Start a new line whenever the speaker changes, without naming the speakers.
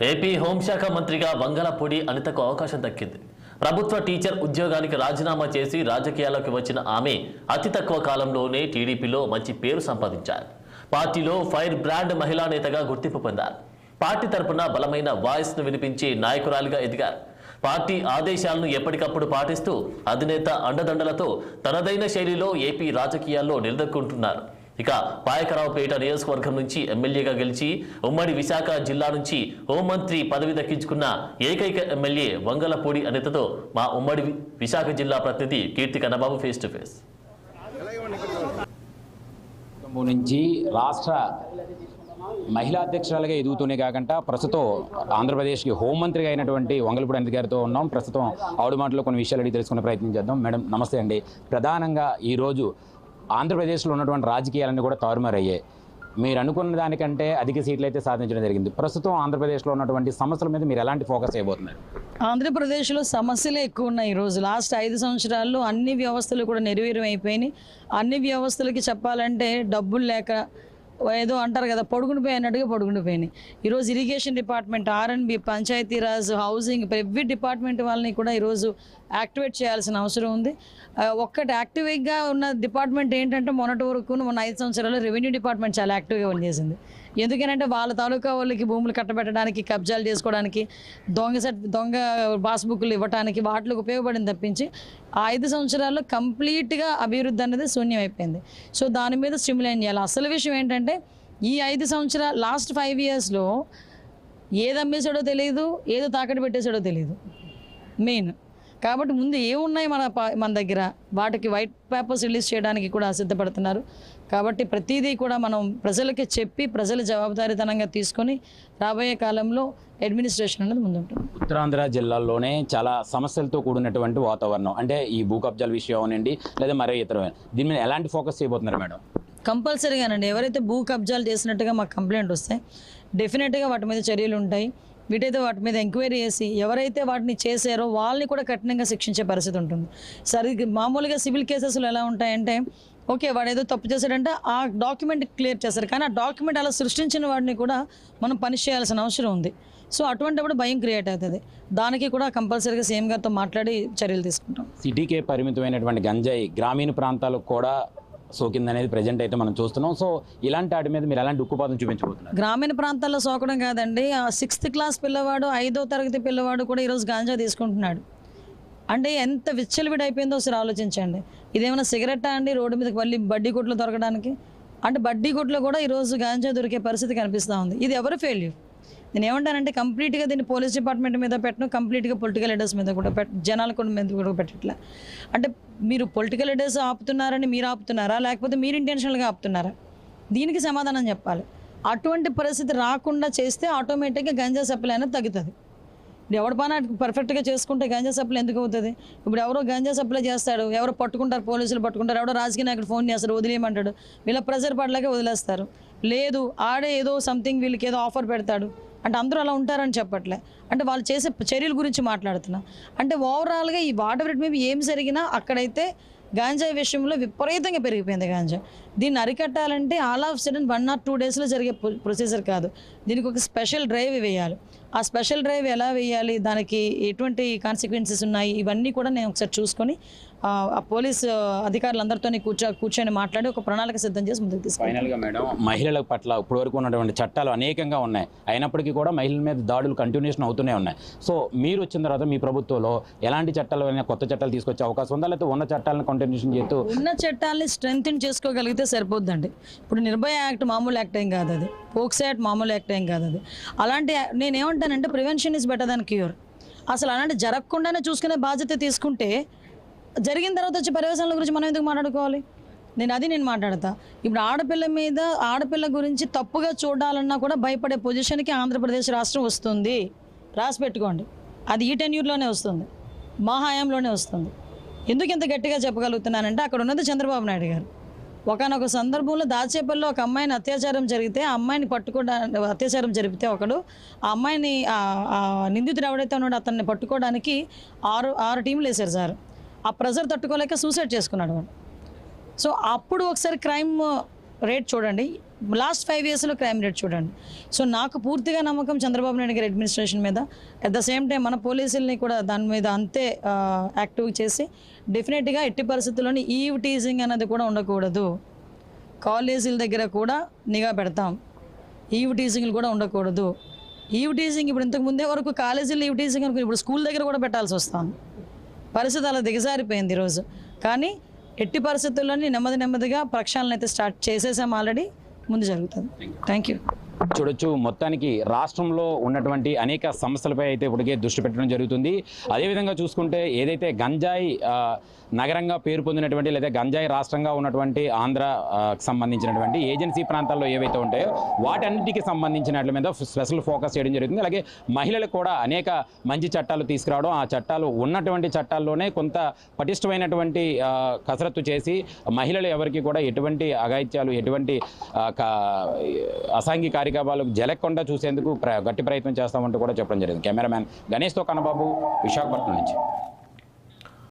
AP హోంశాఖ మంత్రిగా వంగలపూడి అనితకు అవకాశం దక్కింది. ప్రభుత్వ టీచర్ ఉద్యోగానికి రాజీనామా చేసి రాజకీయాల్లోకి వచ్చిన ఆమె అతి తక్కువ కాలంలోనే టీడీపీలో మంచి పేరు సంపాదించారు. పార్టీలో ఫైర్ బ్రాండ్ మహిళా నేతగా గుర్తింపు పొందారు. పార్టీ తరపున బలమైన వాయిస్ను వినిపించే నాయకురాలిగా ఎదిగారు. పార్టీ ఆదేశాలను ఎప్పటికప్పుడు పాటిస్తూ అధినేత అండదండలతో తనదైన శైలిలో ఏపీ రాజకీయాల్లో నిలదొక్కుంటున్నారు. ఇక పాయకరావుపేట నియోజకవర్గం నుంచి ఎమ్మెల్యేగా గెలిచి ఉమ్మడి విశాఖ జిల్లా నుంచి హోంమంత్రి పదవి దక్కించుకున్న ఏకైక ఎమ్మెల్యే వంగలపూడి అనితతో మా ఉమ్మడి విశాఖ జిల్లా ప్రతినిధి కీర్తి కన్నబాబు ఫేస్ టు ఫేస్.
నుంచి రాష్ట్ర మహిళా అధ్యక్షురాలుగా ఎదుగుతూనే కాకుండా ప్రస్తుతం ఆంధ్రప్రదేశ్కి హోంమంత్రిగా అయినటువంటి వంగలపూడి అనిత గారితో ఉన్నాం. ప్రస్తుతం ఆవిడ మాటలో కొన్ని విషయాలు అడిగి తెలుసుకునే ప్రయత్నం చేద్దాం. మేడం నమస్తే అండి. ప్రధానంగా ఈరోజు ఆంధ్రప్రదేశ్లో ఉన్నటువంటి రాజకీయాలన్నీ కూడా తారుమారయ్యాయి. మీరు అనుకున్న దానికంటే అధిక సీట్లు అయితే సాధించడం జరిగింది. ప్రస్తుతం ఆంధ్రప్రదేశ్లో ఉన్నటువంటి సమస్యల మీద మీరు ఎలాంటి ఫోకస్ చేయబోతున్నారు?
ఆంధ్రప్రదేశ్లో సమస్యలే ఎక్కువ ఉన్నాయి. ఈరోజు లాస్ట్ 5 సంవత్సరాల్లో అన్ని వ్యవస్థలు కూడా నిర్వీర్యం అయిపోయినాయి. అన్ని వ్యవస్థలకి చెప్పాలంటే డబ్బులు లేక ఏదో అంటారు కదా, పొడుగుండిపోయినట్టుగా పొడుగుండిపోయినాయి. ఈరోజు ఇరిగేషన్ డిపార్ట్మెంట్, ఆర్ఎండ్బి, పంచాయతీరాజ్, హౌసింగ్, ఎవ్రీ డిపార్ట్మెంట్ వాళ్ళని కూడా ఈరోజు యాక్టివేట్ చేయాల్సిన అవసరం ఉంది. ఒక్కటి యాక్టివ్గా ఉన్న డిపార్ట్మెంట్ ఏంటంటే మొన్నటి వరకు మొన్న 5 సంవత్సరాల్లో రెవెన్యూ డిపార్ట్మెంట్ చాలా యాక్టివ్గా పనిచేసింది. ఎందుకంటే వాళ్ళ తాలూకా వాళ్ళకి భూములు కట్టబెట్టడానికి, కబ్జాలు చేసుకోవడానికి, దొంగ పాస్బుక్లు ఇవ్వడానికి వాటికి ఉపయోగపడింది తప్పించి ఆ 5 సంవత్సరాల్లో కంప్లీట్గా అభివృద్ధి అనేది శూన్యం అయిపోయింది. సో దాని మీద స్టిమ్యులేట్ చేయాలి. అసలు విషయం ఏంటంటే ఈ 5 సంవత్సరాలు లాస్ట్ 5 ఇయర్స్లో ఏది అమ్మేసాడో తెలియదు, ఏదో తాకట్టు పెట్టేసాడో తెలియదు మెయిన్. కాబట్టి ముందు ఏమున్నాయి మన దగ్గర, వాటికి వైట్ పేపర్స్ రిలీజ్ చేయడానికి కూడా సిద్ధపడుతున్నారు. కాబట్టి ప్రతిదీ కూడా మనం ప్రజలకి చెప్పి ప్రజల జవాబుదారీతనంగా తీసుకొని రాబోయే కాలంలో అడ్మినిస్ట్రేషన్ అనేది ముందుంటుంది.
ఉత్తరాంధ్ర జిల్లాల్లోనే చాలా సమస్యలతో కూడినటువంటి వాతావరణం, అంటే ఈ భూ కబ్జాల విషయం అవనండి లేదా మరో ఇతరమైన, దీని మీద ఎలాంటి ఫోకస్ చేయబోతున్నారు మేడం?
కంపల్సరీగానండి. ఎవరైతే భూ కబ్జాలు చేసినట్టుగా మాకు కంప్లైంట్ వస్తాయి, డెఫినెట్గా వాటి మీద చర్యలు ఉంటాయి. వీటైతే వాటి మీద ఎంక్వైరీ చేసి ఎవరైతే వాటిని చేశారో వాళ్ళని కూడా కఠినంగా శిక్షించే పరిస్థితి ఉంటుంది. మామూలుగా సివిల్ కేసెస్లో ఎలా ఉంటాయంటే, ఓకే వాడు ఏదో తప్పు చేశాడంటే ఆ డాక్యుమెంట్ క్లియర్ చేస్తారు, కానీ ఆ డాక్యుమెంట్ అలా సృష్టించిన వాడిని కూడా మనం పనిష్ చేయాల్సిన అవసరం ఉంది. సో అటువంటిప్పుడు భయం క్రియేట్ అవుతుంది. దానికి కూడా కంపల్సరీగా సీఎం గారితో మాట్లాడి చర్యలు తీసుకుంటాం.
సిటీకే పరిమితమైనటువంటి గంజాయి గ్రామీణ ప్రాంతాలకు కూడా సోకిందనేది ప్రజెంట్ అయితే మనం చూస్తున్నాం. సో ఇలాంటి వాటి మీద మీరు ఎలాంటి ఉక్కుపాదం చూపించబోతున్నారు?
గ్రామీణ ప్రాంతాల్లో సోకడం కాదండి, ఆ 6th క్లాస్ పిల్లవాడు, 5వ తరగతి పిల్లవాడు కూడా ఈరోజు గాంజా తీసుకుంటున్నాడు. అంటే ఎంత విచ్చలవిడైపోయిందో ఒకసారి ఆలోచించండి. ఇదేమైనా సిగరెట్టా అండి రోడ్డు మీదకి మళ్ళీ బడ్డీ కొట్లు దొరకడానికి? అంటే బడ్డీ కొట్లో కూడా ఈరోజు గాంజా దొరికే పరిస్థితి కనిపిస్తూ ఉంది. ఇది ఎవరు ఫెయిల్యూర్? నేను ఏమంటానంటే కంప్లీట్గా దీన్ని పోలీస్ డిపార్ట్మెంట్ మీద పెట్టను, కంప్లీట్గా పొలిటికల్ లీడర్స్ మీద కూడా జనాల మీద కూడా పెట్టట్లే. అంటే మీరు పొలిటికల్ లీడర్స్ ఆపుతున్నారని మీరు ఆపుతున్నారా, లేకపోతే మీరు ఇంటెన్షనల్గా ఆపుతున్నారా? దీనికి సమాధానం చెప్పాలి. అటువంటి పరిస్థితి రాకుండా చేస్తే ఆటోమేటిక్గా గంజా సప్లై అనేది తగ్గుతుంది. ఎవరి పని పర్ఫెక్ట్గా చేసుకుంటే గంజా సప్లై ఎందుకు అవుతుంది? ఇప్పుడు ఎవరో గంజా సప్లై చేస్తాడు, ఎవరో పట్టుకుంటారు, పోలీసులు పట్టుకుంటారు, ఎవరో రాజకీయ నాయకుడు ఫోన్ చేస్తారు, వదిలేయమంటాడు, వీళ్ళ ప్రెజర్ పడలేక వదిలేస్తారు. లేదు ఆడే ఏదో సంథింగ్ వీళ్ళకి ఏదో ఆఫర్ పెడతాడు అంటే అందరూ అలా ఉంటారని చెప్పట్లే. అంటే వాళ్ళు చేసే చర్యల గురించి మాట్లాడుతున్నా. అంటే ఓవరాల్గా ఈ వాటర్ మీద ఏం జరిగినా అక్కడైతే గాంజా విషయంలో విపరీతంగా పెరిగిపోయింది గాంజా. దీన్ని అరికట్టాలంటే ఆల్ ఆఫ్ సడన్ 1 or 2 డేస్లో జరిగే ప్రొసీజర్ కాదు. దీనికి ఒక స్పెషల్ డ్రైవ్ వేయాలి. ఆ స్పెషల్ డ్రైవ్ ఎలా వేయాలి, దానికి ఎటువంటి కాన్సిక్వెన్సెస్ ఉన్నాయి, ఇవన్నీ కూడా నేను ఒకసారి చూసుకొని ఆ పోలీస్ అధికారులందరితో కూర్చొని మాట్లాడి ఒక ప్రణాళిక సిద్ధం చేసి ముందుకు తీసుకు.
ఫైనల్గా మేడం, మహిళల పట్ల ఇప్పటివరకు ఉన్నటువంటి చట్టాలు అనేకంగా ఉన్నాయి, అయినప్పటికీ కూడా మహిళల మీద దాడులు కంటిన్యూషన్ అవుతూనే ఉన్నాయి. సో మీరు వచ్చిన తర్వాత మీ ప్రభుత్వంలో ఎలాంటి చట్టాలు కొత్త చట్టాలు తీసుకొచ్చే అవకాశం ఉందా, లేకపోతే ఉన్న చట్టాలను కంటిన్యూషన్ చేస్తూ
ఉన్న చట్టాలని స్ట్రెంగ్తెన్ చేసుకోగలిగితే సరిపోద్దండి. ఇప్పుడు నిర్భయ యాక్ట్ మామూలు యాక్ట్ ఏం కాదు, అది పోక్సో యాక్ట్ మామూలు యాక్ట్ ఏం కాదు. అది అలాంటి నేనేమంటానంటే prevention is better than cure. అసలు అలాంటి జరగకుండానే చూసుకునే బాధ్యత తీసుకుంటే జరిగిన తర్వాత వచ్చే పర్యవసానాల గురించి మనం ఎందుకు మాట్లాడుకోవాలి? నేను మాట్లాడతా. ఇప్పుడు ఆడపిల్ల గురించి తప్పుగా చూడాలన్నా కూడా భయపడే పొజిషన్కి ఆంధ్రప్రదేశ్ రాష్ట్రం వస్తుంది. రాసి పెట్టుకోండి, అది ఈ టెన్యూర్లోనే వస్తుంది, మా హయాంలోనే వస్తుంది. ఎందుకు ఇంత గట్టిగా చెప్పగలుగుతున్నానంటే అక్కడ ఉన్నది చంద్రబాబు నాయుడు గారు. ఒకనొక సందర్భంలో దాచేపల్లిలో ఒక అమ్మాయిని అత్యాచారం జరిగితే, ఆ అమ్మాయిని అత్యాచారం జరిపితే ఒకడు ఆ అమ్మాయిని నిందితుడు ఎవడైతే ఉన్నాడో అతన్ని పట్టుకోవడానికి 6 టీంలు వేశారు సార్. ఆ ప్రెజర్ తట్టుకోలేక సూసైడ్ చేసుకున్నాడు వాడు. సో అప్పుడు ఒకసారి క్రైమ్ రేట్ చూడండి. లాస్ట్ 5 ఇయర్స్లో క్రైమ్ రేట్ చూడండి. సో నాకు పూర్తిగా నమ్మకం చంద్రబాబు నాయుడు గారి అడ్మినిస్ట్రేషన్ మీద. అట్ ద సేమ్ టైం మన పోలీసుల్ని కూడా దాని మీద అంతే యాక్టివ్ చేసి డెఫినెట్గా ఎట్టి పరిస్థితుల్లోని ఈవ్ టీజింగ్ అనేది కూడా ఉండకూడదు. కాలేజీల దగ్గర కూడా నిఘా పెడతాం. ఈవ్ టీజింగ్లు కూడా ఉండకూడదు. ఈవ్ టీజింగ్ ఇప్పుడు ఇంతకు ముందే వరకు కాలేజీలో ఈవ్ టీజింగ్ అనుకుని ఇప్పుడు స్కూల్ దగ్గర కూడా పెట్టాల్సి వస్తాను. పరిస్థితి అలా దిగజారిపోయింది ఈరోజు. కానీ ఎట్టి పరిస్థితుల్లోని నెమ్మదిగా ప్రక్షాళన అయితే స్టార్ట్ చేసేసాం ఆల్రెడీ. ముందు జరుగుతుంది. Thank you.
చూడొచ్చు, మొత్తానికి రాష్ట్రంలో ఉన్నటువంటి అనేక సమస్యలపై అయితే ఇప్పటికే దృష్టి పెట్టడం జరుగుతుంది. అదేవిధంగా చూసుకుంటే ఏదైతే గంజాయి నగరంగా పేరు పొందినటువంటి లేదా గంజాయి రాష్ట్రంగా ఉన్నటువంటి ఆంధ్రాకి సంబంధించినటువంటి ఏజెన్సీ ప్రాంతాల్లో ఏవైతే ఉంటాయో వాటన్నిటికీ సంబంధించినట్ల మీద స్పెషల్ ఫోకస్ చేయడం జరుగుతుంది. అలాగే మహిళలకు కూడా అనేక మంచి చట్టాలు తీసుకురావడం, ఆ చట్టాలు ఉన్నటువంటి చట్టాల్లోనే కొంత పటిష్టమైనటువంటి కసరత్తు చేసి మహిళలు ఎవరికి కూడా ఎటువంటి అఘాయిత్యాలు, ఎటువంటి అసాంఘిక కార్యకలాపాలకు జరగకుండా చూసేందుకు గట్టి ప్రయత్నం చేస్తామంటూ కూడా చెప్పడం జరిగింది. కెమెరామ్యాన్ గణేష్తో కన్నబాబు, విశాఖపట్నం నుంచి.